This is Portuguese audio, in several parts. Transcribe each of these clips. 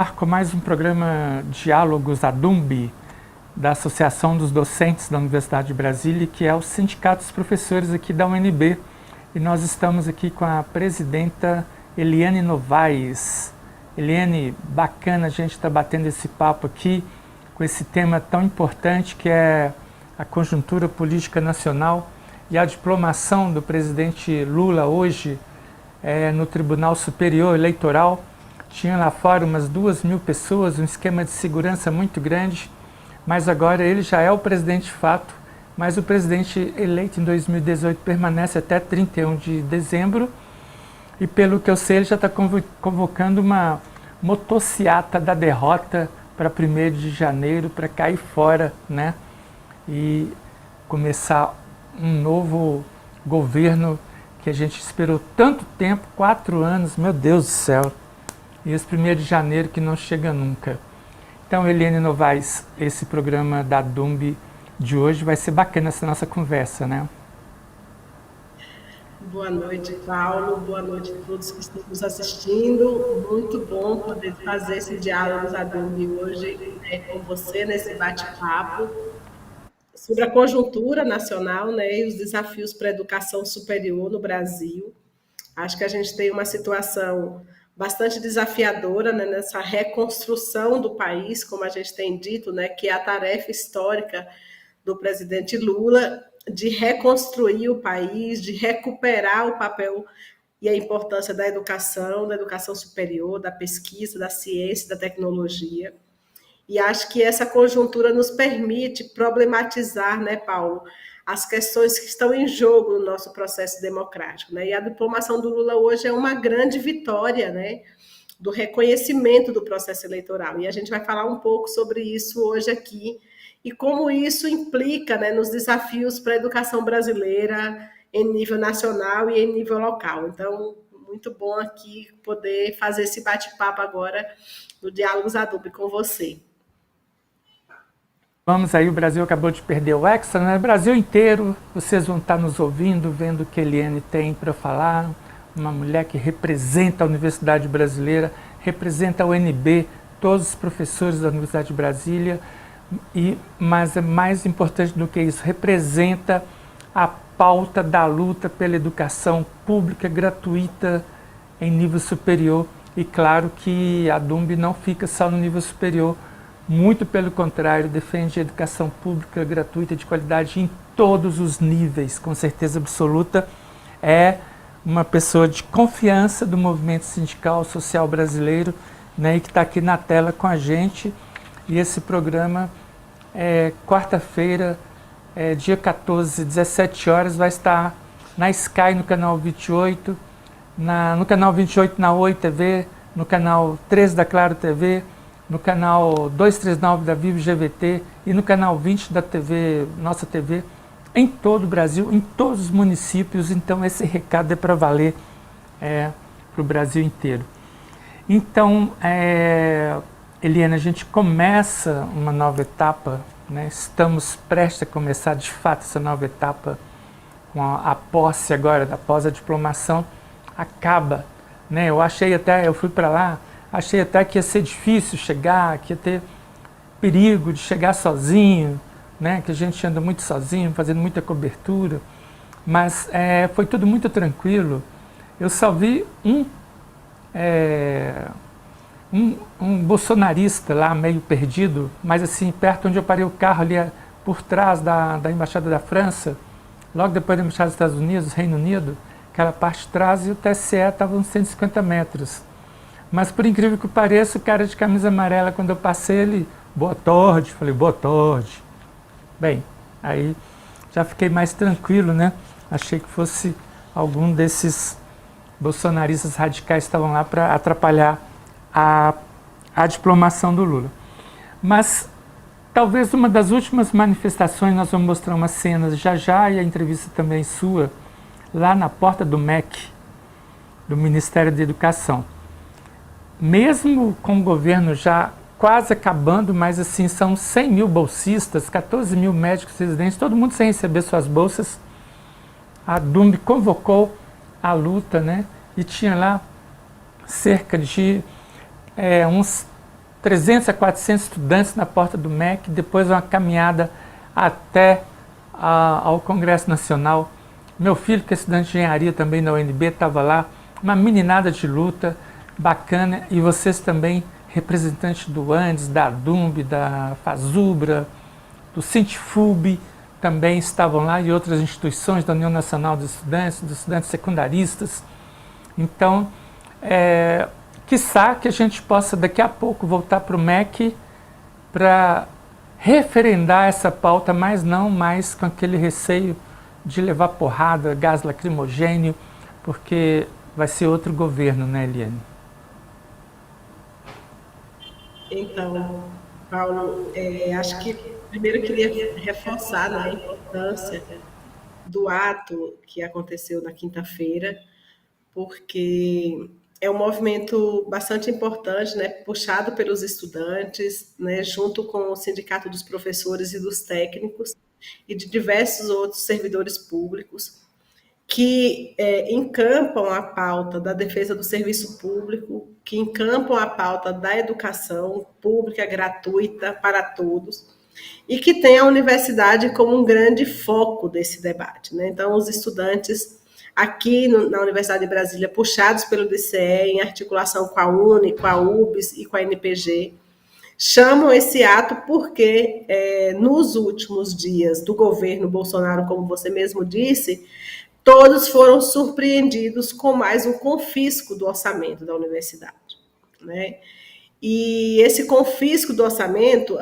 Com mais um programa Diálogos ADUMB, da Associação dos Docentes da Universidade de Brasília, que é o Sindicato dos Professores aqui da UNB. E nós estamos aqui com a presidenta Eliane Novaes. Eliane, bacana a gente estar batendo esse papo aqui, com esse tema tão importante que é a conjuntura política nacional e a diplomação do presidente Lula hoje no Tribunal Superior Eleitoral. Tinha lá fora umas 2.000 pessoas, um esquema de segurança muito grande, mas agora ele já é o presidente de fato, mas o presidente eleito em 2018 permanece até 31 de dezembro, e pelo que eu sei ele já está convocando uma motociata da derrota para 1º de janeiro, para cair fora, né? E começar um novo governo que a gente esperou tanto tempo, 4 anos, meu Deus do céu. E esse 1º de janeiro que não chega nunca. Então, Eliane Novaes, esse programa da ADUMB de hoje vai ser bacana essa nossa conversa, né? Boa noite, Paulo. Boa noite a todos que estão nos assistindo. Muito bom poder fazer esse diálogo da ADUMB hoje com você, nesse bate-papo sobre a conjuntura nacional, né, e os desafios para a educação superior no Brasil. Acho que a gente tem uma situação bastante desafiadora, né, nessa reconstrução do país, como a gente tem dito, né, que é a tarefa histórica do presidente Lula de reconstruir o país, de recuperar o papel e a importância da educação superior, da pesquisa, da ciência, da tecnologia. E acho que essa conjuntura nos permite problematizar, né, Paulo, as questões que estão em jogo no nosso processo democrático, né? E a diplomação do Lula hoje é uma grande vitória, né, do reconhecimento do processo eleitoral. E a gente vai falar um pouco sobre isso hoje aqui e como isso implica, né, nos desafios para a educação brasileira em nível nacional e em nível local. Então, muito bom aqui poder fazer esse bate-papo agora no Diálogos ADUMB com você. Vamos aí, o Brasil acabou de perder o Hexa, né? O Brasil inteiro, vocês vão estar nos ouvindo, vendo o que a Eliane tem para falar. Uma mulher que representa a Universidade Brasileira, representa a UNB, todos os professores da Universidade de Brasília, mas é mais importante do que isso, representa a pauta da luta pela educação pública gratuita em nível superior. E claro que a ADUMB não fica só no nível superior, muito pelo contrário, defende a educação pública gratuita de qualidade em todos os níveis, com certeza absoluta. É uma pessoa de confiança do movimento sindical social brasileiro, né, e que está aqui na tela com a gente. E esse programa, quarta-feira, dia 14, 17 horas, vai estar na Sky, no canal 28, no canal 28 na Oi TV, no canal 13 da Claro TV, no canal 239 da Vivo GVT e no canal 20 da TV, nossa TV, em todo o Brasil, em todos os municípios. Então esse recado é para valer para o Brasil inteiro. Então, Eliane, a gente começa uma nova etapa, né? Estamos prestes a começar de fato essa nova etapa com a posse agora, após a diplomação, acaba, né? Eu fui para lá, achei até que ia ser difícil chegar, que ia ter perigo de chegar sozinho, né? Que a gente anda muito sozinho, fazendo muita cobertura, mas foi tudo muito tranquilo. Eu só vi um bolsonarista lá meio perdido, mas assim, perto onde eu parei o carro ali, por trás da Embaixada da França, logo depois da Embaixada dos Estados Unidos, Reino Unido, aquela parte de trás, e o TSE estava uns 150 metros. Mas, por incrível que pareça, o cara de camisa amarela, quando eu passei, ele, boa tarde, falei, boa tarde. Bem, aí já fiquei mais tranquilo, né? Achei que fosse algum desses bolsonaristas radicais que estavam lá para atrapalhar a diplomação do Lula. Mas, talvez uma das últimas manifestações, nós vamos mostrar umas cenas já, e a entrevista também sua, lá na porta do MEC, do Ministério da Educação. Mesmo com o governo já quase acabando, mas assim, são 100 mil bolsistas, 14 mil médicos residentes, todo mundo sem receber suas bolsas. A ADUMB convocou a luta, né? E tinha lá cerca de uns 300 a 400 estudantes na porta do MEC, depois uma caminhada até ao Congresso Nacional. Meu filho, que é estudante de engenharia também na UNB, estava lá, uma meninada de luta bacana, e vocês também, representantes do ANDES, da DUMB, da FASUBRA, do Sintfub, também estavam lá, e outras instituições da União Nacional dos estudantes secundaristas. Então, quiçá que a gente possa daqui a pouco voltar para o MEC para referendar essa pauta, mas não mais com aquele receio de levar porrada, gás lacrimogênio, porque vai ser outro governo, né, Eliane? Então, Paulo, acho que primeiro eu queria reforçar, né, a importância do ato que aconteceu na quinta-feira, porque é um movimento bastante importante, né, puxado pelos estudantes, né, junto com o Sindicato dos Professores e dos Técnicos e de diversos outros servidores públicos, que encampam a pauta da defesa do serviço público, que encampam a pauta da educação pública gratuita para todos, e que tem a universidade como um grande foco desse debate, né? Então, os estudantes aqui na Universidade de Brasília, puxados pelo DCE, em articulação com a UNE, com a UBS e com a NPG, chamam esse ato porque, nos últimos dias do governo Bolsonaro, como você mesmo disse, todos foram surpreendidos com mais um confisco do orçamento da universidade, né? E esse confisco do orçamento,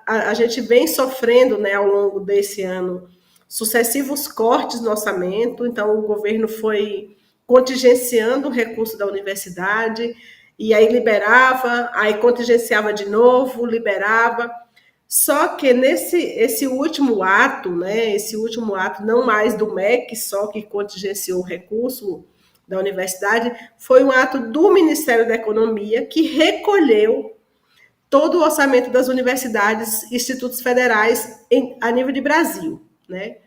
a gente vem sofrendo, né, ao longo desse ano, sucessivos cortes no orçamento. Então, o governo foi contingenciando o recurso da universidade, e aí liberava, aí contingenciava de novo, liberava. Só que esse último ato, né, esse último ato, não mais do MEC, só que contingenciou o recurso da universidade, foi um ato do Ministério da Economia, que recolheu todo o orçamento das universidades e institutos federais a nível de Brasil, né?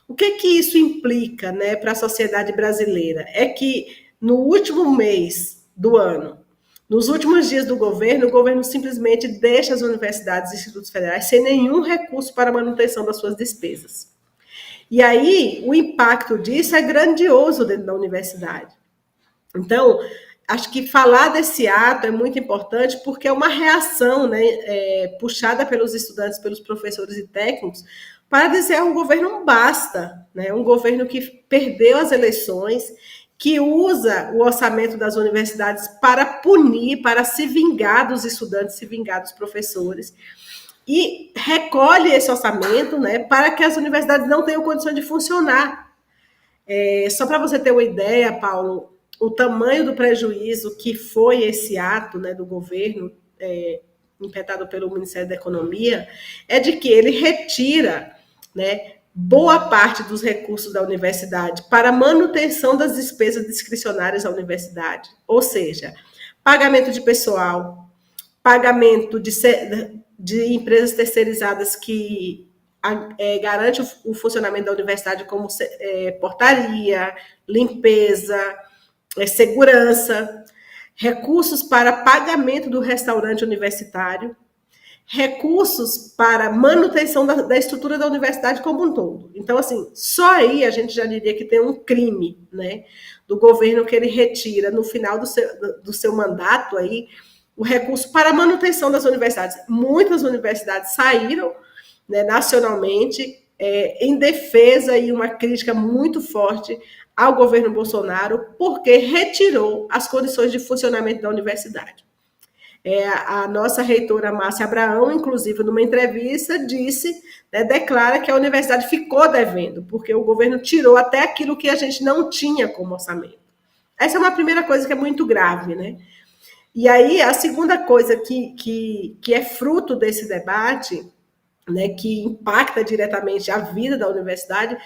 O que isso implica, né, para a sociedade brasileira? É que no último mês do ano, nos últimos dias do governo, o governo simplesmente deixa as universidades e institutos federais sem nenhum recurso para a manutenção das suas despesas. E aí, o impacto disso é grandioso dentro da universidade. Então, acho que falar desse ato é muito importante, porque é uma reação, né, puxada pelos estudantes, pelos professores e técnicos, para dizer a um governo basta, né, um governo que perdeu as eleições, que usa o orçamento das universidades para punir, para se vingar dos estudantes, se vingar dos professores, e recolhe esse orçamento, né, para que as universidades não tenham condições de funcionar. Só para você ter uma ideia, Paulo, o tamanho do prejuízo que foi esse ato, né, do governo, impetrado pelo Ministério da Economia, é de que ele retira, né, boa parte dos recursos da universidade para manutenção das despesas discricionárias da universidade, ou seja, pagamento de pessoal, pagamento de empresas terceirizadas que garante o funcionamento da universidade, como portaria, limpeza, segurança, recursos para pagamento do restaurante universitário, recursos para manutenção da estrutura da universidade como um todo. Então, assim, só aí a gente já diria que tem um crime, né, do governo, que ele retira, no final do seu mandato, aí, o recurso para a manutenção das universidades. Muitas universidades saíram, né, nacionalmente, em defesa e uma crítica muito forte ao governo Bolsonaro, porque retirou as condições de funcionamento da universidade. A nossa reitora Márcia Abraão, inclusive, numa entrevista, disse, né, declara que a universidade ficou devendo, porque o governo tirou até aquilo que a gente não tinha como orçamento. Essa é uma primeira coisa que é muito grave, né? E aí, a segunda coisa que é fruto desse debate, né, que impacta diretamente a vida da universidade,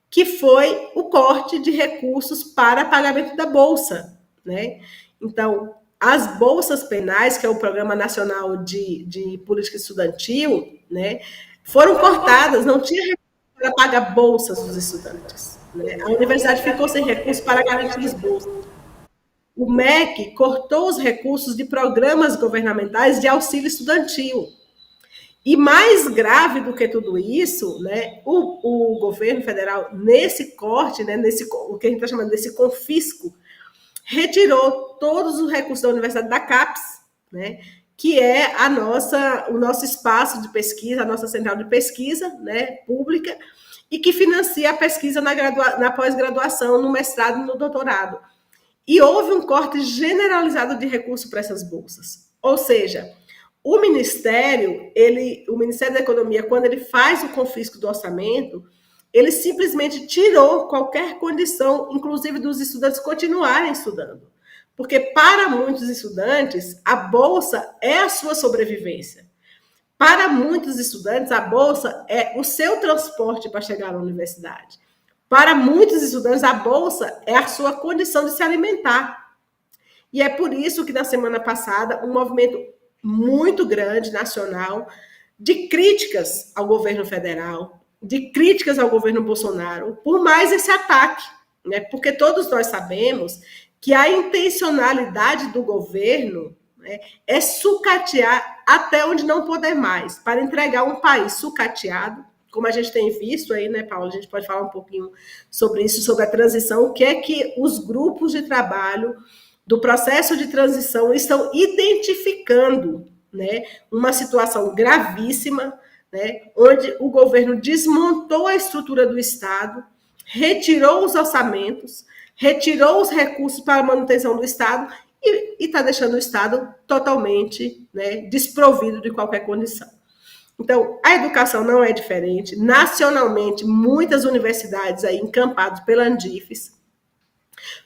que foi o corte de recursos para pagamento da bolsa, né? Então, as bolsas penais, que é o Programa Nacional de Política Estudantil, né, foram cortadas, não tinha recurso para pagar bolsas dos estudantes, né? A universidade ficou sem recursos para garantir as bolsas. o MEC cortou os recursos de programas governamentais de auxílio estudantil. E mais grave do que tudo isso, né, o governo federal, nesse corte, né, o que a gente está chamando desse confisco, retirou todos os recursos da Universidade da CAPES, né, que é o nosso espaço de pesquisa, a nossa central de pesquisa, né, pública, e que financia a pesquisa na pós-graduação, no mestrado e no doutorado. E houve um corte generalizado de recursos para essas bolsas. Ou seja, o Ministério da Economia, quando ele faz o confisco do orçamento, ele simplesmente tirou qualquer condição, inclusive dos estudantes continuarem estudando. Porque para muitos estudantes, a bolsa é a sua sobrevivência. Para muitos estudantes, a bolsa é o seu transporte para chegar na universidade. Para muitos estudantes, a bolsa é a sua condição de se alimentar. E é por isso que, na semana passada, um movimento muito grande, nacional, de críticas ao governo federal, de críticas ao governo Bolsonaro, por mais esse ataque, né? Porque todos nós sabemos que a intencionalidade do governo, né, é sucatear até onde não poder mais, para entregar um país sucateado, como a gente tem visto aí, né, Paula? A gente pode falar um pouquinho sobre isso, sobre a transição, o que é que os grupos de trabalho do processo de transição estão identificando, né, uma situação gravíssima, né, onde o governo desmontou a estrutura do Estado, retirou os orçamentos, retirou os recursos para a manutenção do Estado e está deixando o Estado totalmente, né, desprovido de qualquer condição. Então, a educação não é diferente. Nacionalmente, muitas universidades aí encampadas pela Andifes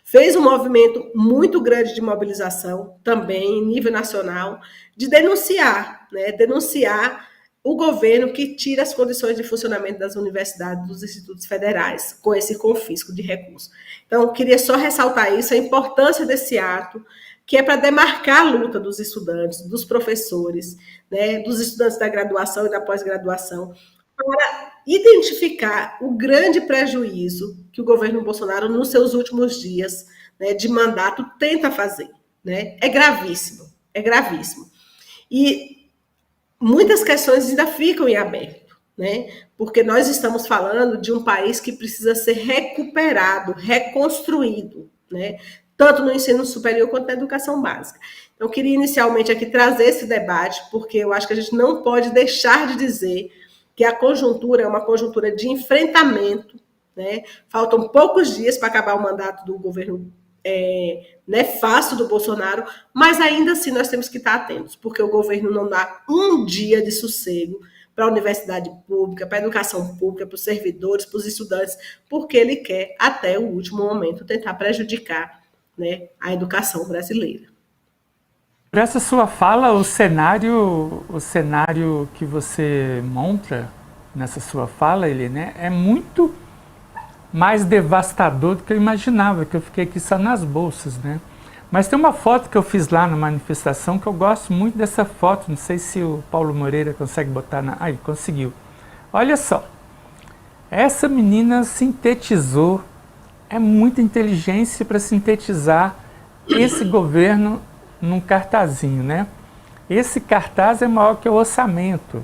fez um movimento muito grande de mobilização, também em nível nacional, de denunciar, né? Denunciar o governo que tira as condições de funcionamento das universidades, dos institutos federais, com esse confisco de recursos. Então, eu queria só ressaltar isso, a importância desse ato, que é para demarcar a luta dos estudantes, dos professores, né? Dos estudantes da graduação e da pós-graduação, para identificar o grande prejuízo que o governo Bolsonaro, nos seus últimos dias, né, de mandato, tenta fazer. Né? É gravíssimo, é gravíssimo. E muitas questões ainda ficam em aberto, né? Porque nós estamos falando de um país que precisa ser recuperado, reconstruído, né? Tanto no ensino superior quanto na educação básica. Então, eu queria inicialmente aqui trazer esse debate, porque eu acho que a gente não pode deixar de dizer que a conjuntura é uma conjuntura de enfrentamento, né? Faltam poucos dias para acabar o mandato do governo nefasto do Bolsonaro, mas ainda assim nós temos que estar atentos, porque o governo não dá um dia de sossego para a universidade pública, para a educação pública, para os servidores, para os estudantes, porque ele quer, até o último momento, tentar prejudicar, né, a educação brasileira. Por essa sua fala, o cenário que você monta nessa sua fala, ele, né, é muito mais devastador do que eu imaginava, que eu fiquei aqui só nas bolsas, né? Mas tem uma foto que eu fiz lá na manifestação que eu gosto muito dessa foto, não sei se o Paulo Moreira consegue botar na... Aí, conseguiu. Olha só, essa menina sintetizou, é muita inteligência para sintetizar esse governo num cartazinho, né? Esse cartaz é maior que o orçamento,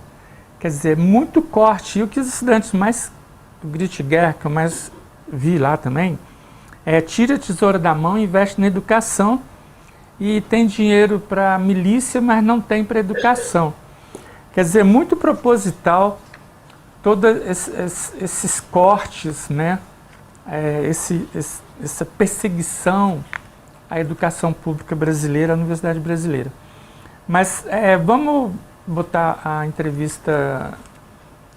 quer dizer, muito corte. E o que os estudantes mais, o grito de guerra que eu mais vi lá também, tira a tesoura da mão e investe na educação e tem dinheiro para milícia, mas não tem para educação. Quer dizer, muito proposital todos esses cortes, né? Essa perseguição à educação pública brasileira, à universidade brasileira. Mas vamos botar a entrevista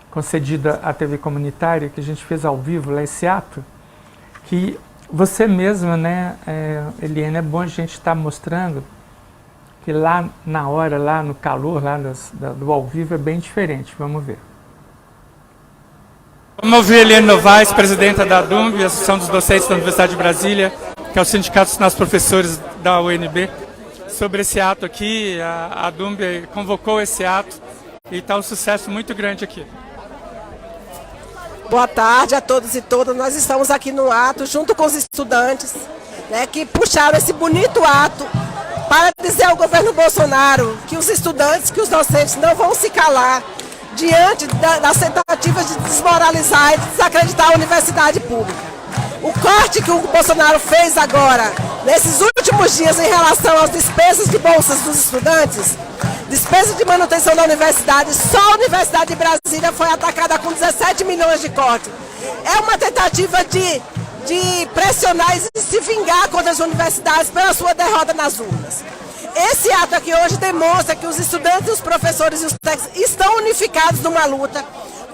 concedida à TV comunitária, que a gente fez ao vivo lá, esse ato, que você mesma, né, Eliane, é bom a gente estar mostrando que lá na hora, lá no calor, lá do ao vivo é bem diferente. Vamos ver. Vamos ouvir a Eliane Novaes, presidenta da ADUMB, Associação dos Docentes da Universidade de Brasília, que é o Sindicato dos Nossos Professores da UNB, sobre esse ato aqui. A ADUMB convocou esse ato e está um sucesso muito grande aqui. Boa tarde a todos e todas. Nós estamos aqui no ato, junto com os estudantes, né, que puxaram esse bonito ato para dizer ao governo Bolsonaro que os estudantes, que os docentes não vão se calar diante das tentativas de desmoralizar e de desacreditar a universidade pública. O corte que o Bolsonaro fez agora, nesses últimos dias, em relação às despesas de bolsas dos estudantes, despesas de manutenção da universidade, só a Universidade de Brasília foi atacada com 17 milhões de corte. É uma tentativa de pressionar e se vingar contra as universidades pela sua derrota nas urnas. Esse ato aqui hoje demonstra que os estudantes, os professores e os técnicos estão unificados numa luta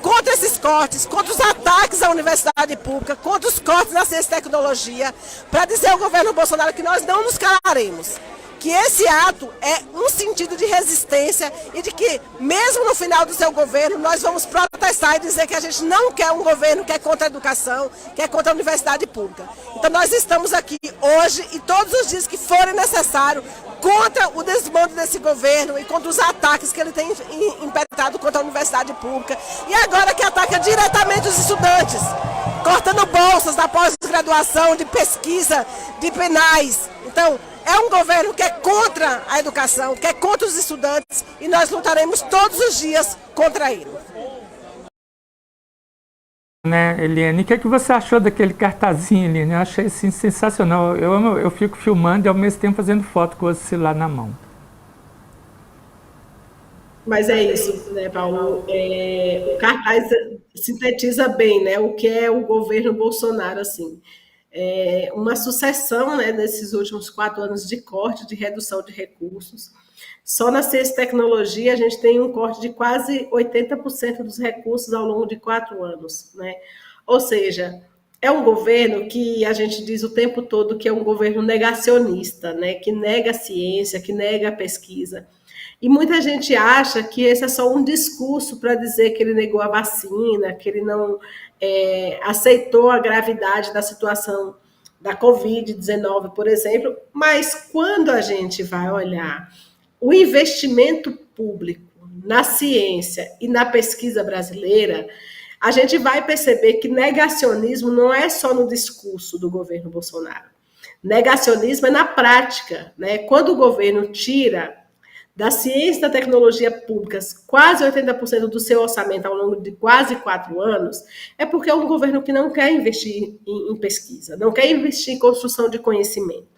contra esses cortes, contra os ataques à universidade pública, contra os cortes na ciência e tecnologia, para dizer ao governo Bolsonaro que nós não nos calaremos. Que esse ato é um sentido de resistência e de que, mesmo no final do seu governo, nós vamos protestar e dizer que a gente não quer um governo que é contra a educação, que é contra a universidade pública. Então nós estamos aqui hoje e todos os dias que forem necessários contra o desmando desse governo e contra os ataques que ele tem impetrado contra a universidade pública. E agora que ataca diretamente os estudantes, cortando bolsas da pós-graduação, de pesquisa, de penais. Então, é um governo que é contra a educação, que é contra os estudantes, e nós lutaremos todos os dias contra ele. Né, Eliane, o que você achou daquele cartazinho, Eliane? Eu achei assim, sensacional. Eu fico filmando e ao mesmo tempo fazendo foto com o celular na mão. Mas é isso, né, Paulo? O cartaz sintetiza bem, né, o que é o governo Bolsonaro, assim. Uma sucessão, né, nesses últimos 4 anos de corte, de redução de recursos. Só na ciência e tecnologia a gente tem um corte de quase 80% dos recursos ao longo de 4 anos, né? Ou seja, é um governo que a gente diz o tempo todo que é um governo negacionista, né? Que nega a ciência, que nega a pesquisa. E muita gente acha que esse é só um discurso para dizer que ele negou a vacina, que ele não aceitou a gravidade da situação da Covid-19, por exemplo. Mas quando a gente vai olhar o investimento público na ciência e na pesquisa brasileira, a gente vai perceber que negacionismo não é só no discurso do governo Bolsonaro. Negacionismo é na prática, né? Quando o governo tira da ciência e da tecnologia públicas quase 80% do seu orçamento ao longo de quase 4 anos, é porque é um governo que não quer investir em pesquisa, não quer investir em construção de conhecimento.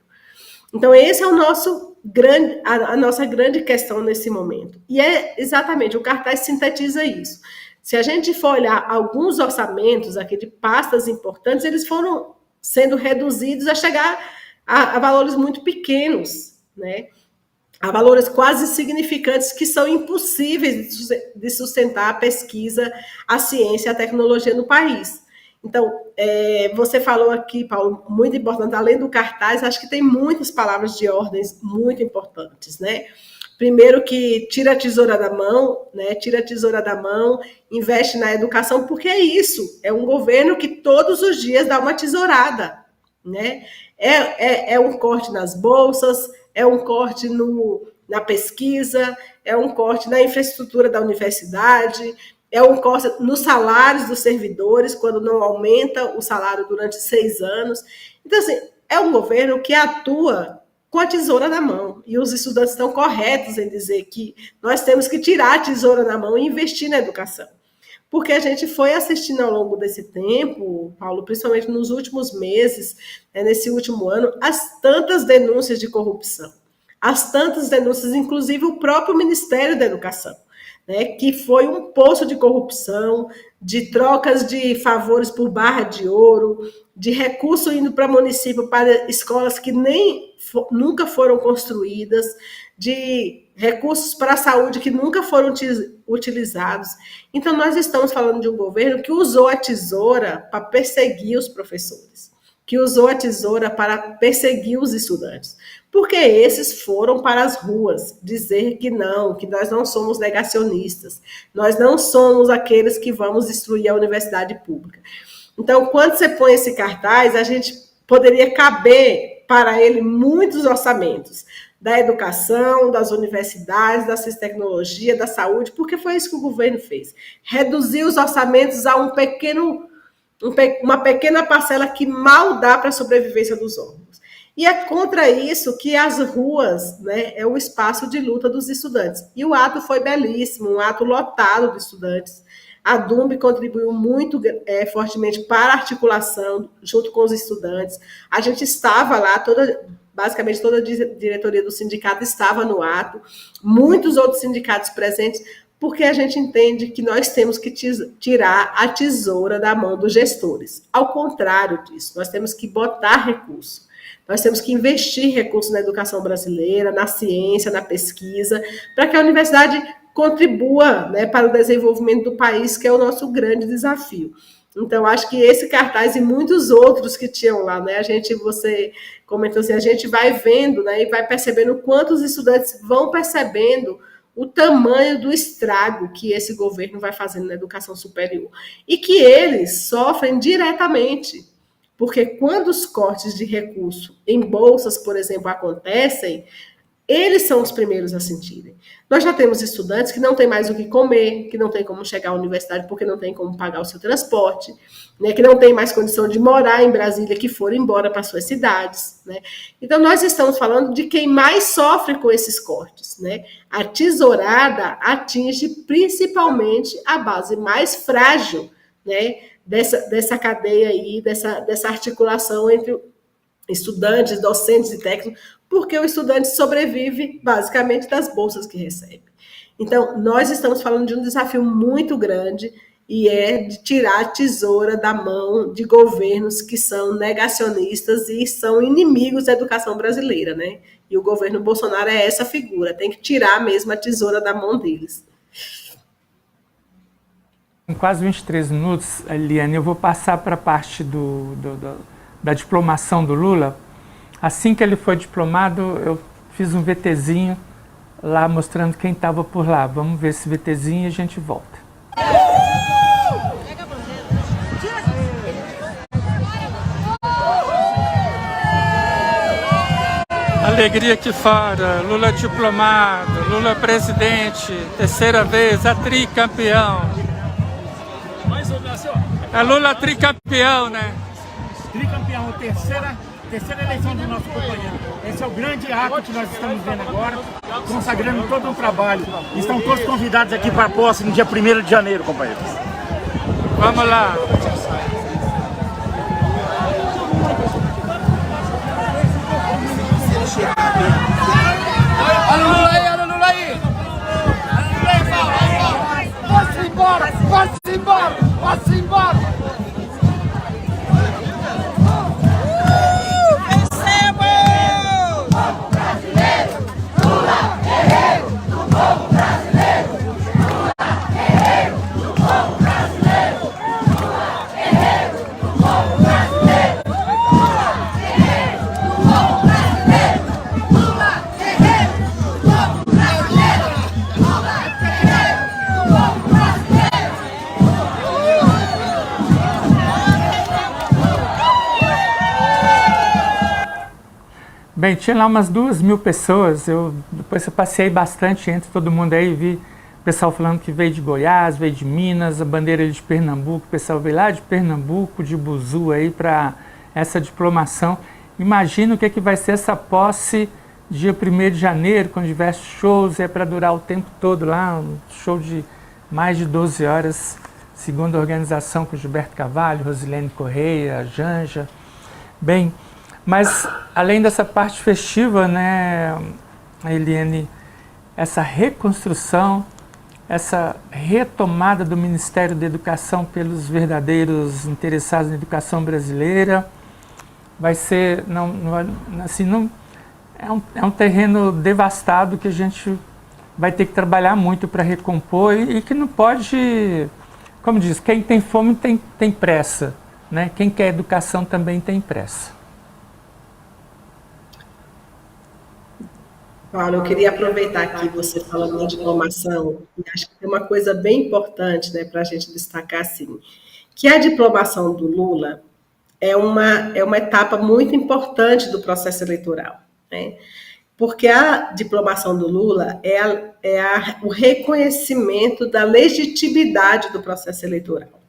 Então, esse é a nossa grande questão nesse momento. E é exatamente, o cartaz sintetiza isso. Se a gente for olhar alguns orçamentos aqui de pastas importantes, eles foram sendo reduzidos a chegar a valores muito pequenos, né? A valores quase insignificantes que são impossíveis de sustentar a pesquisa, a ciência e a tecnologia no país. Então, você falou aqui, Paulo, muito importante, além do cartaz, acho que tem muitas palavras de ordens muito importantes, né? Primeiro que tira a tesoura da mão, né? Tira a tesoura da mão, investe na educação, porque é isso, é um governo que todos os dias dá uma tesourada, né? É um corte nas bolsas, é um corte na pesquisa, é um corte na infraestrutura da universidade, é um corte nos salários dos servidores, quando não aumenta o salário durante 6 anos. Então, assim, é um governo que atua com a tesoura na mão. E os estudantes estão corretos em dizer que nós temos que tirar a tesoura na mão e investir na educação. Porque a gente foi assistindo ao longo desse tempo, Paulo, principalmente nos últimos meses, nesse último ano, as tantas denúncias de corrupção, as tantas denúncias, inclusive o próprio Ministério da Educação, né, que foi um poço de corrupção, de trocas de favores por barra de ouro, de recurso indo para município, para escolas que nunca foram construídas, de recursos para a saúde que nunca foram utilizados. Então, nós estamos falando de um governo que usou a tesoura para perseguir os professores, que usou a tesoura para perseguir os estudantes, porque esses foram para as ruas dizer que nós não somos negacionistas, nós não somos aqueles que vamos destruir a universidade pública. Então, quando você põe esse cartaz, a gente poderia caber para ele muitos orçamentos, da educação, das universidades, da ciência e tecnologia, da saúde, porque foi isso que o governo fez. Reduzir os orçamentos a uma pequena parcela que mal dá para a sobrevivência dos órgãos. E é contra isso que as ruas, né, é o espaço de luta dos estudantes. E o ato foi belíssimo, um ato lotado de estudantes. A DUMB contribuiu muito fortemente para a articulação, junto com os estudantes. A gente estava lá, basicamente toda a diretoria do sindicato estava no ato, muitos outros sindicatos presentes, porque a gente entende que nós temos que tirar a tesoura da mão dos gestores. Ao contrário disso, nós temos que botar recurso. Nós temos que investir recursos na educação brasileira, na ciência, na pesquisa, para que a universidade contribua, né, para o desenvolvimento do país, que é o nosso grande desafio. Então, acho que esse cartaz e muitos outros que tinham lá, né, você comentou assim, a gente vai vendo, né, e vai percebendo quantos estudantes vão percebendo o tamanho do estrago que esse governo vai fazendo na educação superior. E que eles sofrem diretamente. Porque quando os cortes de recurso em bolsas, por exemplo, acontecem, eles são os primeiros a sentirem. Nós já temos estudantes que não têm mais o que comer, que não têm como chegar à universidade porque não têm como pagar o seu transporte, né, que não têm mais condição de morar em Brasília, que foram embora para suas cidades. Né? Então, nós estamos falando de quem mais sofre com esses cortes. Né? A tesourada atinge principalmente a base mais frágil, né, dessa cadeia aí, dessa articulação entre estudantes, docentes e técnicos, porque o estudante sobrevive basicamente das bolsas que recebe. Então, nós estamos falando de um desafio muito grande e é de tirar a tesoura da mão de governos que são negacionistas e são inimigos da educação brasileira, né? E o governo Bolsonaro é essa figura, tem que tirar mesmo a tesoura da mão deles. Em quase 23 minutos, Eliane, eu vou passar para a parte da diplomação do Lula. Assim que ele foi diplomado, eu fiz um VTzinho lá mostrando quem estava por lá. Vamos ver esse VTzinho e a gente volta. Alegria aqui fora, Lula diplomado, Lula presidente, terceira vez, a tricampeão. É Lula tricampeão, né? Tricampeão, terceira eleição do nosso companheiro. Esse é o grande ato que nós estamos vendo agora, consagrando todo um trabalho. Estão todos convidados aqui para a posse no dia 1º de janeiro, companheiros. Vamos lá. Olha o Lula aí, olha o Lula aí! Vai-se embora, vai-se embora, vai-se embora! Bem, tinha lá umas 2.000 pessoas, depois eu passei bastante entre todo mundo aí, vi o pessoal falando que veio de Goiás, veio de Minas, a bandeira de Pernambuco, o pessoal veio lá de Pernambuco, de Buzu aí para essa diplomação. Imagina o que vai ser essa posse dia 1º de janeiro, com diversos shows, é para durar o tempo todo lá, um show de mais de 12 horas, segundo a organização com Gilberto Carvalho, Rosilene Correia, Janja. Bem, mas além dessa parte festiva, né, Eliane, essa reconstrução, essa retomada do Ministério da Educação pelos verdadeiros interessados na educação brasileira, vai ser, é um terreno devastado que a gente vai ter que trabalhar muito para recompor e que não pode, como diz, quem tem fome tem pressa, né? Quem quer educação também tem pressa. Paulo, eu queria aproveitar aqui você falando da diplomação, e acho que tem uma coisa bem importante, né, para a gente destacar, assim, que a diplomação do Lula é uma etapa muito importante do processo eleitoral, né? Porque a diplomação do Lula o reconhecimento da legitimidade do processo eleitoral,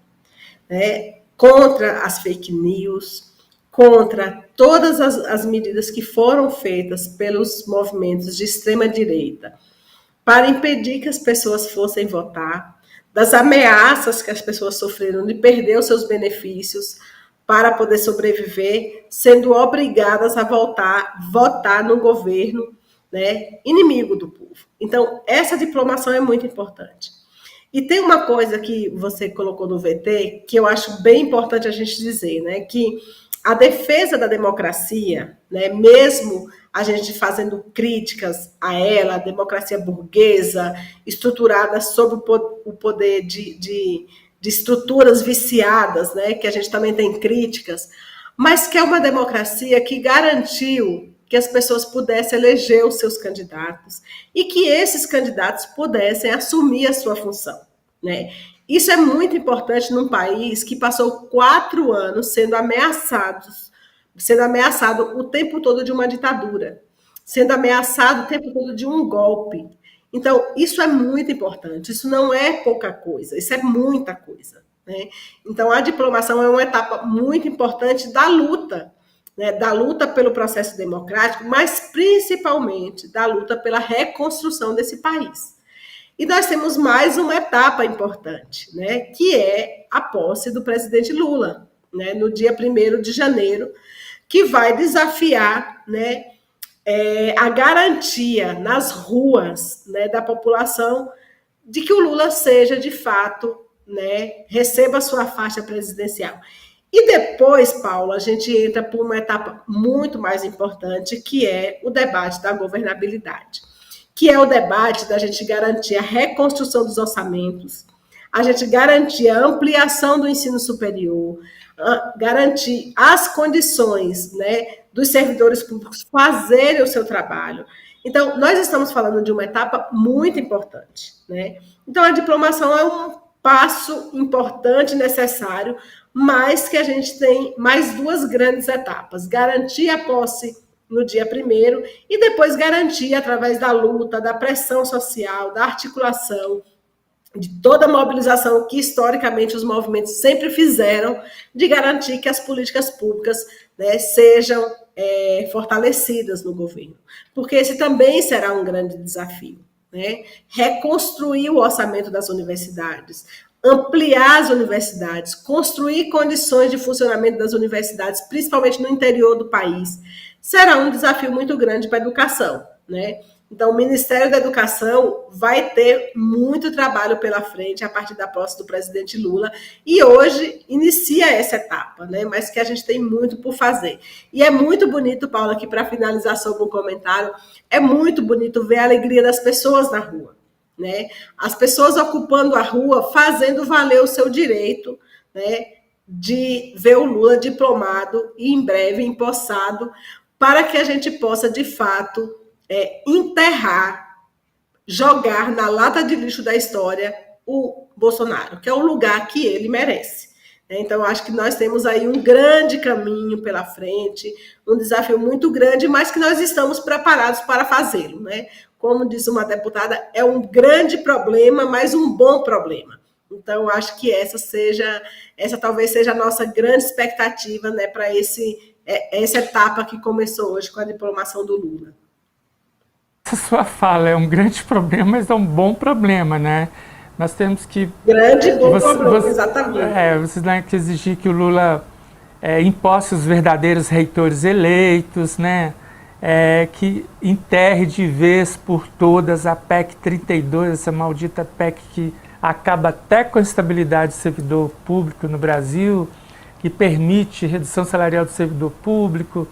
né? Contra as fake news, contra todas as medidas que foram feitas pelos movimentos de extrema-direita para impedir que as pessoas fossem votar, das ameaças que as pessoas sofreram de perder os seus benefícios para poder sobreviver, sendo obrigadas a votar no governo, né, inimigo do povo. Então, essa diplomação é muito importante. E tem uma coisa que você colocou no VT, que eu acho bem importante a gente dizer, né, que a defesa da democracia, né, mesmo a gente fazendo críticas a ela, a democracia burguesa, estruturada sob o poder de estruturas viciadas, né, que a gente também tem críticas, mas que é uma democracia que garantiu que as pessoas pudessem eleger os seus candidatos e que esses candidatos pudessem assumir a sua função, né? Isso é muito importante num país que passou 4 anos sendo ameaçado o tempo todo de uma ditadura, sendo ameaçado o tempo todo de um golpe. Então, isso é muito importante, isso não é pouca coisa, isso é muita coisa, né? Então, a diplomação é uma etapa muito importante da luta, né, da luta pelo processo democrático, mas principalmente da luta pela reconstrução desse país. E nós temos mais uma etapa importante, né, que é a posse do presidente Lula, né, no dia 1º de janeiro, que vai desafiar, né, a garantia nas ruas, né, da população de que o Lula seja, de fato, né, receba a sua faixa presidencial. E depois, Paulo, a gente entra por uma etapa muito mais importante, que é o debate da governabilidade, que é o debate da gente garantir a reconstrução dos orçamentos, a gente garantir a ampliação do ensino superior, garantir as condições, né, dos servidores públicos fazerem o seu trabalho. Então, nós estamos falando de uma etapa muito importante, né? Então, a diplomação é um passo importante, necessário, mas que a gente tem mais 2 grandes etapas: garantir a posse no dia 1º e depois garantir, através da luta, da pressão social, da articulação, de toda a mobilização que, historicamente, os movimentos sempre fizeram, de garantir que as políticas públicas, né, sejam fortalecidas no governo. Porque esse também será um grande desafio, né? Reconstruir o orçamento das universidades, ampliar as universidades, construir condições de funcionamento das universidades, principalmente no interior do país, será um desafio muito grande para a educação, né? Então, o Ministério da Educação vai ter muito trabalho pela frente a partir da posse do presidente Lula, e hoje inicia essa etapa, né? Mas que a gente tem muito por fazer. E é muito bonito, Paula, aqui para finalizar sobre um comentário, é muito bonito ver a alegria das pessoas na rua, né? As pessoas ocupando a rua, fazendo valer o seu direito, né, de ver o Lula diplomado e em breve empossado, para que a gente possa, de fato, enterrar, jogar na lata de lixo da história o Bolsonaro, que é o lugar que ele merece. Então, acho que nós temos aí um grande caminho pela frente, um desafio muito grande, mas que nós estamos preparados para fazê-lo, né? Como disse uma deputada, é um grande problema, mas um bom problema. Então, acho que essa talvez seja a nossa grande expectativa, né, para essa etapa que começou hoje com a diplomação do Lula. Essa sua fala é um grande problema, mas é um bom problema, né? Nós temos que... Grande e bom problema, exatamente. Vocês têm que exigir que o Lula imposse os verdadeiros reitores eleitos, né? Que enterre de vez por todas a PEC 32, essa maldita PEC que acaba até com a estabilidade do servidor público no Brasil, que permite redução salarial do servidor público,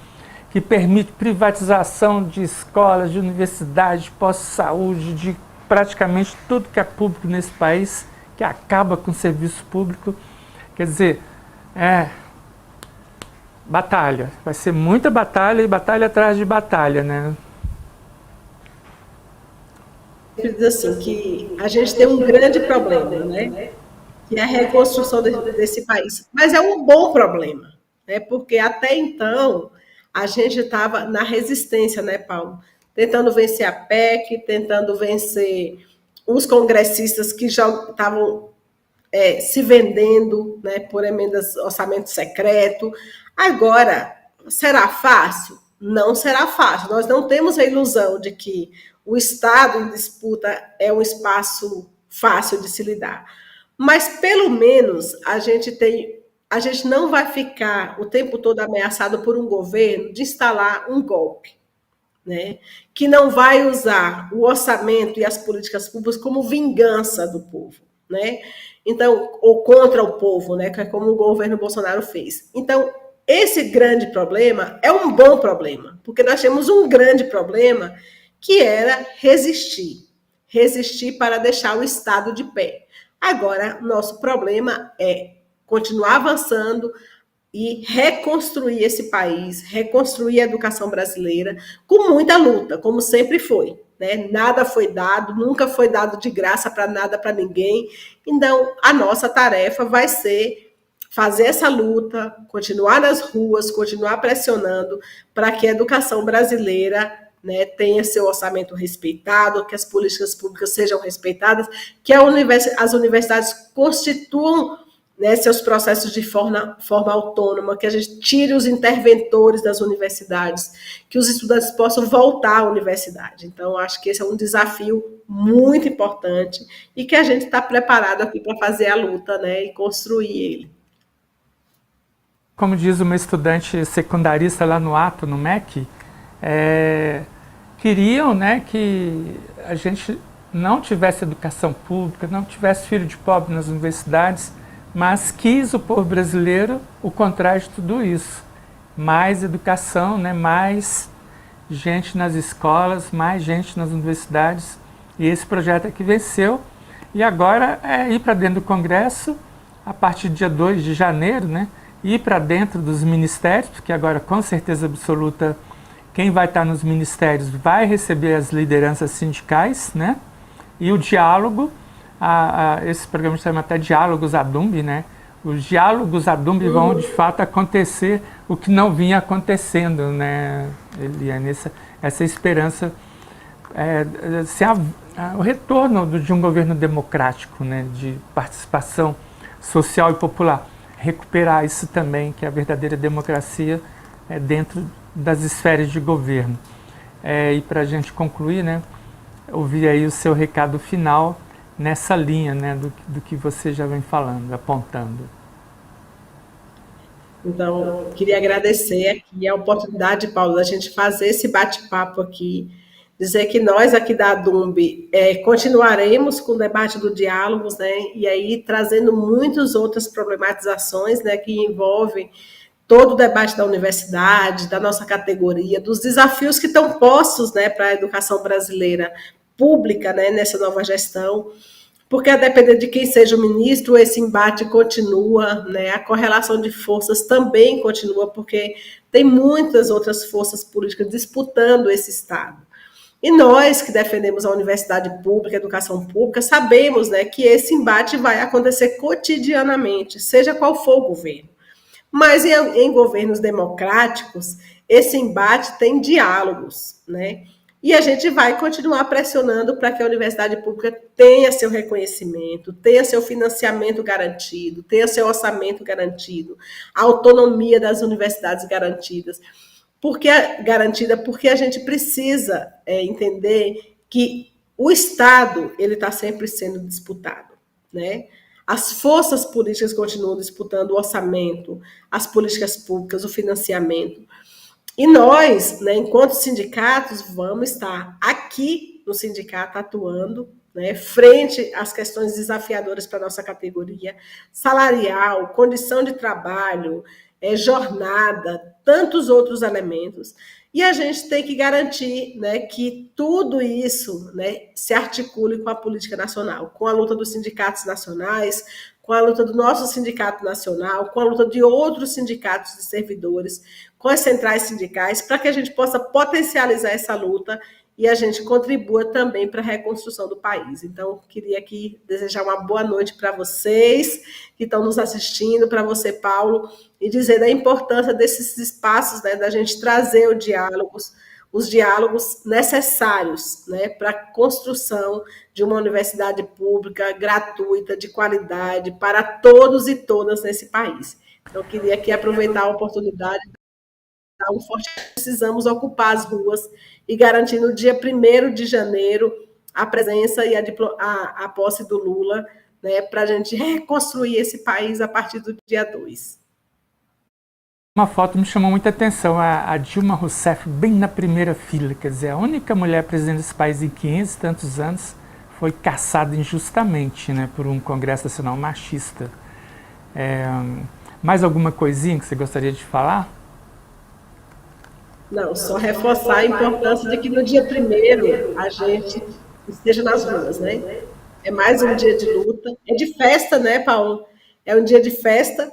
que permite privatização de escolas, de universidades, de postos de saúde, de praticamente tudo que é público nesse país, que acaba com o serviço público. Quer dizer, batalha. Vai ser muita batalha e batalha atrás de batalha, né? Diz assim, que a gente tem um grande problema, né? Que é a reconstrução desse país. Mas é um bom problema, né? Porque até então a gente estava na resistência, né, Paulo? Tentando vencer a PEC, tentando vencer os congressistas que já estavam se vendendo, né, por emendas orçamento secreto. Agora, será fácil? Não será fácil. Nós não temos a ilusão de que o Estado em disputa é um espaço fácil de se lidar. Mas, pelo menos, a gente não vai ficar o tempo todo ameaçado por um governo de instalar um golpe, né? Que não vai usar o orçamento e as políticas públicas como vingança do povo, né? Então, ou contra o povo, né? Que é como o governo Bolsonaro fez. Então, esse grande problema é um bom problema, porque nós temos um grande problema que era resistir para deixar o Estado de pé. Agora, nosso problema é continuar avançando e reconstruir esse país, reconstruir a educação brasileira com muita luta, como sempre foi, né? Nada foi dado, nunca foi dado de graça para nada, para ninguém. Então, a nossa tarefa vai ser fazer essa luta, continuar nas ruas, continuar pressionando para que a educação brasileira, né, tenha seu orçamento respeitado, que as políticas públicas sejam respeitadas, que as universidades constituam, né, seus processos de forma autônoma, que a gente tire os interventores das universidades, que os estudantes possam voltar à universidade. Então, acho que esse é um desafio muito importante e que a gente está preparado aqui para fazer a luta, né, e construir ele. Como diz uma estudante secundarista lá no Ato, no MEC, queriam, né, que a gente não tivesse educação pública, não tivesse filho de pobre nas universidades, mas quis o povo brasileiro o contrário de tudo isso. Mais educação, né, mais gente nas escolas, mais gente nas universidades, e esse projeto é que venceu. E agora é ir para dentro do Congresso, a partir do dia 2 de janeiro, né, ir para dentro dos ministérios, porque agora, com certeza absoluta, quem vai estar nos ministérios vai receber as lideranças sindicais, né? E o diálogo, esse programa se chama até Diálogos Adumbi, né? Os diálogos Adumbi vão, de fato, acontecer o que não vinha acontecendo, né, Eliane? Essa esperança, o retorno de um governo democrático, né, de participação social e popular. Recuperar isso também, que é a verdadeira democracia dentro das esferas de governo. E para a gente concluir, né, ouvir aí o seu recado final nessa linha, né, do que você já vem falando, apontando. Então, queria agradecer aqui a oportunidade, Paulo, da gente fazer esse bate-papo aqui, dizer que nós aqui da Adumbi continuaremos com o debate do Diálogos, né, e aí trazendo muitas outras problematizações, né, que envolvem todo o debate da universidade, da nossa categoria, dos desafios que estão postos, né, para a educação brasileira pública, né, nessa nova gestão, porque a depender de quem seja o ministro, esse embate continua, né, a correlação de forças também continua, porque tem muitas outras forças políticas disputando esse Estado. E nós que defendemos a universidade pública, a educação pública, sabemos, né, que esse embate vai acontecer cotidianamente, seja qual for o governo. Mas em governos democráticos, esse embate tem diálogos, né? E a gente vai continuar pressionando para que a universidade pública tenha seu reconhecimento, tenha seu financiamento garantido, tenha seu orçamento garantido, a autonomia das universidades garantidas. Porque a gente precisa entender que o Estado ele está sempre sendo disputado, né? As forças políticas continuam disputando o orçamento, as políticas públicas, o financiamento. E nós, né, enquanto sindicatos, vamos estar aqui no sindicato atuando, né, frente às questões desafiadoras para a nossa categoria, salarial, condição de trabalho, jornada, tantos outros elementos. E a gente tem que garantir, né, que tudo isso, né, se articule com a política nacional, com a luta dos sindicatos nacionais, com a luta do nosso sindicato nacional, com a luta de outros sindicatos de servidores, com as centrais sindicais, para que a gente possa potencializar essa luta e a gente contribua também para a reconstrução do país. Então, queria aqui desejar uma boa noite para vocês que estão nos assistindo, para você, Paulo, e dizer da importância desses espaços, né, da gente trazer os diálogos necessários, né, para a construção de uma universidade pública gratuita, de qualidade, para todos e todas nesse país. Eu queria aqui aproveitar a oportunidade de dar um forte. Precisamos ocupar as ruas e garantir no dia 1º de janeiro a presença e a posse do Lula, né, para a gente reconstruir esse país a partir do dia 2. Uma foto me chamou muita atenção, a Dilma Rousseff bem na primeira fila, quer dizer, a única mulher presidente desse país em 500 e tantos anos foi caçada injustamente, né, por um Congresso Nacional machista. Mais alguma coisinha que você gostaria de falar? Não, só reforçar a importância de que no dia 1º a gente esteja nas ruas, né? É mais um dia de luta, é de festa, né, Paulo? É um dia de festa,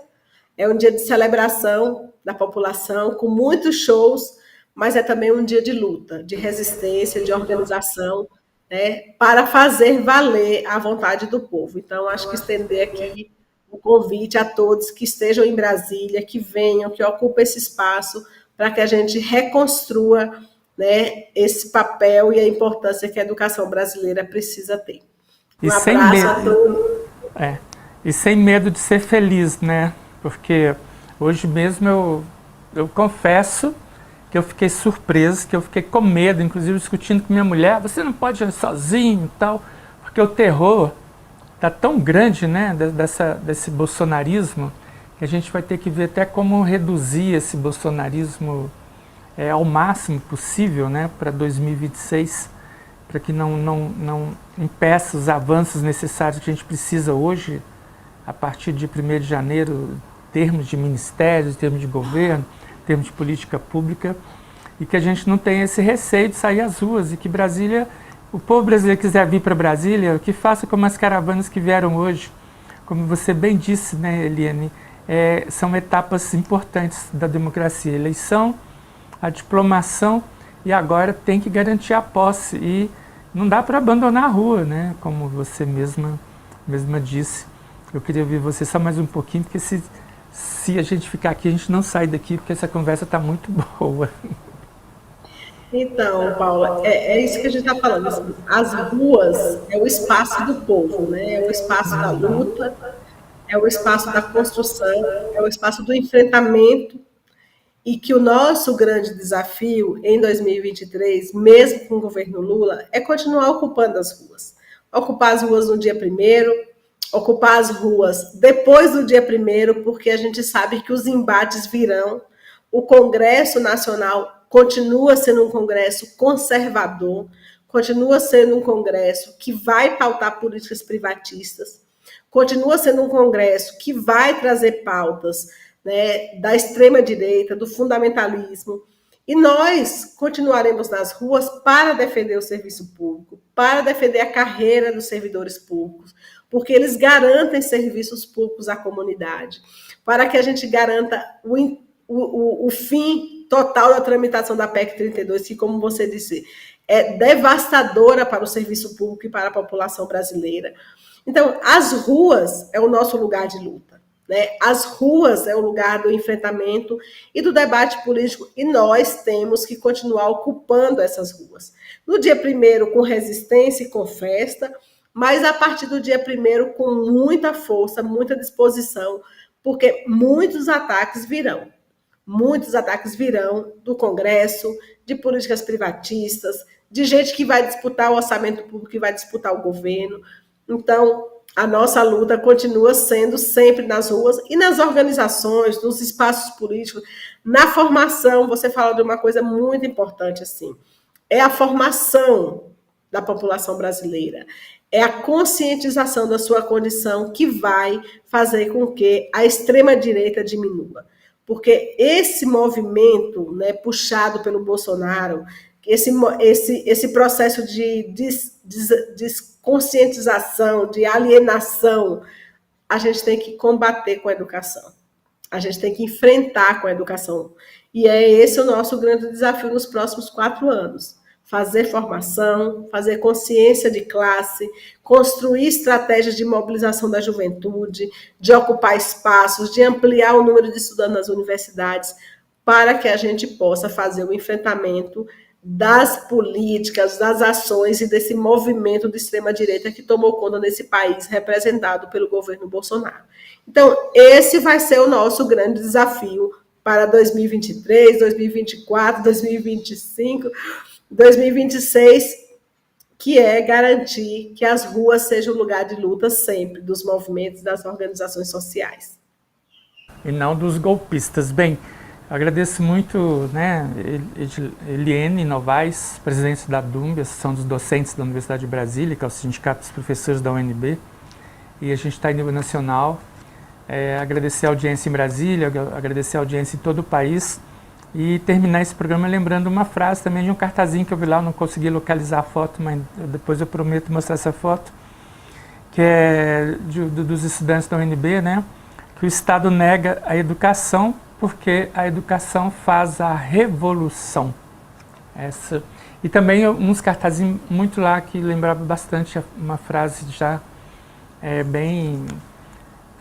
é um dia de celebração da população, com muitos shows, mas é também um dia de luta, de resistência, de organização, né, para fazer valer a vontade do povo. Então, acho que estender aqui o convite a todos que estejam em Brasília, que venham, que ocupem esse espaço, para que a gente reconstrua, né, esse papel e a importância que a educação brasileira precisa ter. Um abraço a todos. E sem medo de ser feliz, né? Porque hoje mesmo eu confesso que eu fiquei surpreso, que eu fiquei com medo, inclusive discutindo com minha mulher, você não pode ir sozinho e tal, porque o terror está tão grande, né, desse bolsonarismo, que a gente vai ter que ver até como reduzir esse bolsonarismo ao máximo possível, né, para 2026, para que não impeça os avanços necessários que a gente precisa hoje, a partir de 1º de janeiro, em termos de ministérios, em termos de governo, em termos de política pública, e que a gente não tenha esse receio de sair às ruas, e que Brasília, o povo brasileiro quiser vir para Brasília, que faça como as caravanas que vieram hoje. Como você bem disse, né, Eliane, são etapas importantes da democracia, a eleição, a diplomação, e agora tem que garantir a posse, e não dá para abandonar a rua, né, como você mesma disse. Eu queria ouvir você só mais um pouquinho, porque se a gente ficar aqui, a gente não sai daqui, porque essa conversa está muito boa. Então, Paula, é isso que a gente está falando. Assim, as ruas é o espaço do povo, né? É o espaço da luta, é o espaço da construção, é o espaço do enfrentamento, e que o nosso grande desafio em 2023, mesmo com o governo Lula, é continuar ocupando as ruas. Ocupar as ruas no dia 1º, ocupar as ruas depois do dia 1º, porque a gente sabe que os embates virão. O Congresso Nacional continua sendo um Congresso conservador, continua sendo um Congresso que vai pautar políticas privatistas, continua sendo um Congresso que vai trazer pautas, né, da extrema-direita, do fundamentalismo, e nós continuaremos nas ruas para defender o serviço público, para defender a carreira dos servidores públicos, porque eles garantem serviços públicos à comunidade, para que a gente garanta o fim total da tramitação da PEC 32, que, como você disse, é devastadora para o serviço público e para a população brasileira. Então, as ruas é o nosso lugar de luta, né? As ruas é o lugar do enfrentamento e do debate político, e nós temos que continuar ocupando essas ruas. No dia 1º, com resistência e com festa, mas a partir do dia 1º, com muita força, muita disposição, porque muitos ataques virão. Muitos ataques virão do Congresso, de políticas privatistas, de gente que vai disputar o orçamento público, que vai disputar o governo. Então, a nossa luta continua sendo sempre nas ruas e nas organizações, nos espaços políticos, na formação. Você fala de uma coisa muito importante, assim, é a formação da população brasileira, é a conscientização da sua condição que vai fazer com que a extrema-direita diminua. Porque esse movimento, né, puxado pelo Bolsonaro, esse processo de desconscientização, de alienação, a gente tem que combater com a educação. A gente tem que enfrentar com a educação. E é esse o nosso grande desafio nos próximos 4 anos. Fazer formação, fazer consciência de classe, construir estratégias de mobilização da juventude, de ocupar espaços, de ampliar o número de estudantes nas universidades, para que a gente possa fazer o enfrentamento das políticas, das ações e desse movimento de extrema-direita que tomou conta desse país, representado pelo governo Bolsonaro. Então, esse vai ser o nosso grande desafio para 2023, 2024, 2025, 2026, que é garantir que as ruas sejam lugar de luta sempre, dos movimentos, das organizações sociais. E não dos golpistas. Bem, agradeço muito, né, Eliene Novaes, presidente da DUMB, Associação dos Docentes da Universidade de Brasília, que é o Sindicato dos Professores da UNB, e a gente está em nível nacional. Agradecer a audiência em Brasília, agradecer a audiência em todo o país e terminar esse programa lembrando uma frase também de um cartazinho que eu vi lá, não consegui localizar a foto, mas depois eu prometo mostrar essa foto, que é dos estudantes da UNB, né, que o Estado nega a educação porque a educação faz a revolução. E também uns cartazinhos muito lá que lembrava bastante uma frase já bem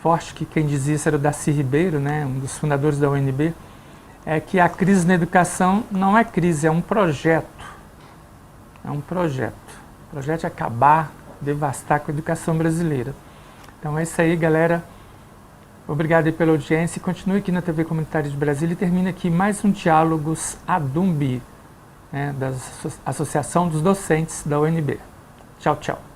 forte, que quem dizia isso era o Darcy Ribeiro, né, um dos fundadores da UNB, é que a crise na educação não é crise, é um projeto. É um projeto. O projeto é acabar, devastar com a educação brasileira. Então é isso aí, galera. Obrigado aí pela audiência e continue aqui na TV Comunitária de Brasília e termina aqui mais um Diálogos ADUMB, né, da Associação dos Docentes da UNB. Tchau, tchau.